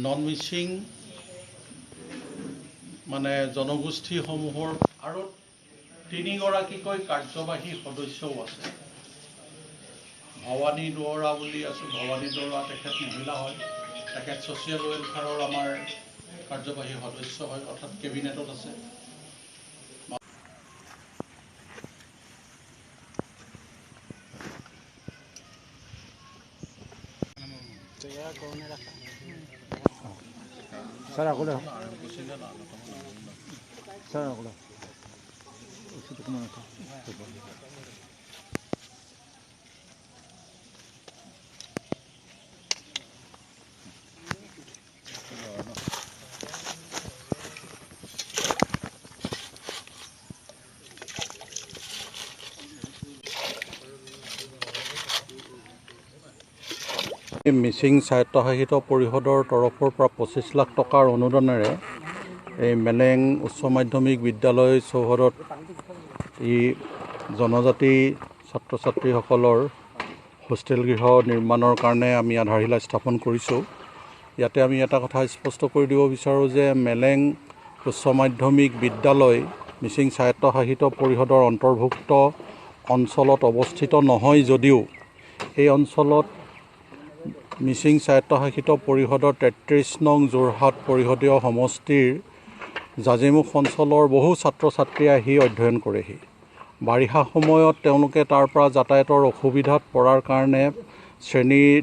Non Mising মানে জনগোষ্ঠীসমূহৰ আৰু 3গৰাকীকৈ কাৰ্যবাহী সদস্যও আছে। ভৱানী দুৱৰা বুলি আছোঁ, ভৱানী দুৱৰা তেখেত মহিলা হয়, তেখেত ছ'চিয়েল ৱেলফেয়াৰৰ আমাৰ কাৰ্যবাহী সদস্য হয়, অৰ্থাৎ কেবিনেটত আছে। Sir, aku dah. Sir, aku dah. Itu kemana tu? Mising স্বায়ত্তশাসিত পৰিষদৰ তৰফৰ পৰা 25 লাখ টকাৰ অনুদানেৰে এই মেলেং উচ্চ মাধ্যমিক বিদ্যালয় চৌহদত জনজাতি ছাত্ৰ ছাত্ৰীসকলৰ হোষ্টেল গৃহ নিৰ্মাণৰ কাৰণে আমি আধাৰশিলা স্থাপন কৰিছোঁ। ইয়াতে আমি এটা কথা স্পষ্ট কৰি দিব বিচাৰোঁ যে মেলেং উচ্চ মাধ্যমিক বিদ্যালয় মিচিং স্বায়ত্তশাসিত পৰিষদৰ অন্তৰ্ভুক্ত অঞ্চলত অৱস্থিত নহয় যদিও এই অঞ্চলত মিচিং স্বায়ত্তশাসিত পৰিষদৰ 33 নং যোৰহাট পৰিষদীয় সমষ্টিৰ জাজিমুখ অঞ্চলৰ বহু ছাত্ৰ ছাত্ৰী আহি অধ্যয়ন কৰেহি। বাৰিষা সময়ত তেওঁলোকে তাৰ পৰা যাতায়াতৰ অসুবিধাত পৰাৰ কাৰণে শ্ৰেণীৰ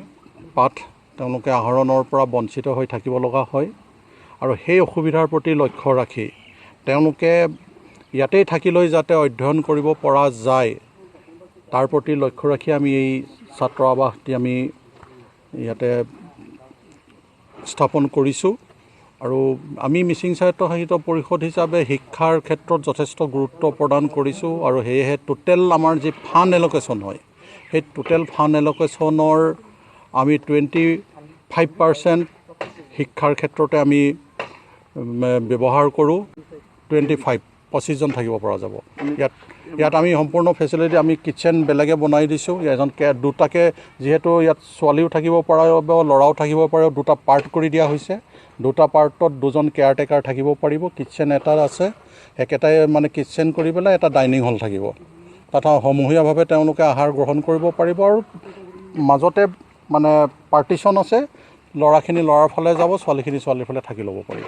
পাঠ তেওঁলোকে আহৰণৰ পৰা বঞ্চিত হৈ থাকিব লগা হয় আৰু সেই অসুবিধাৰ প্ৰতি লক্ষ্য ৰাখি তেওঁলোকে ইয়াতেই থাকি লৈ যাতে অধ্যয়ন কৰিব পৰা যায় তাৰ প্ৰতি লক্ষ্য ৰাখি আমি এই ছাত্ৰ আৱাসটি আমি ইয়াতে স্থাপন কৰিছোঁ। আৰু আমি মিচিং স্বায়ত্তশাসিত পৰিষদ হিচাপে শিক্ষাৰ ক্ষেত্ৰত যথেষ্ট গুৰুত্ব প্ৰদান কৰিছোঁ আৰু সেয়েহে টোটেল আমাৰ যি ফাণ্ড এল'কেশ্যন হয় সেই টোটেল ফাণ্ড এল'কেশ্যনৰ আমি 25% শিক্ষাৰ ক্ষেত্ৰতে আমি ব্যৱহাৰ কৰোঁ। 25জন থাকিব পৰা যাব। ইয়াত আমি সম্পূৰ্ণ ফেচিলিটি আমি কিটচেন বেলেগে বনাই দিছোঁ। দুটাকে যিহেতু ইয়াত ছোৱালীও থাকিব পাৰিব ল'ৰাও থাকিব পাৰিব, দুটা পাৰ্ট কৰি দিয়া হৈছে। দুটা পাৰ্টত 2জন কেয়াৰটেকাৰ থাকিব পাৰিব। কিটচেন এটা আছে, একেটাই মানে কিটচেন কৰি পেলাই এটা ডাইনিং হল থাকিব। তাত সমূহীয়াভাৱে তেওঁলোকে আহাৰ গ্ৰহণ কৰিব পাৰিব আৰু মাজতে মানে পাৰ্টিশ্যন আছে, ল'ৰাখিনি ল'ৰাৰ ফালে যাব, ছোৱালীখিনি ছোৱালীৰ ফালে থাকি ল'ব পাৰিব।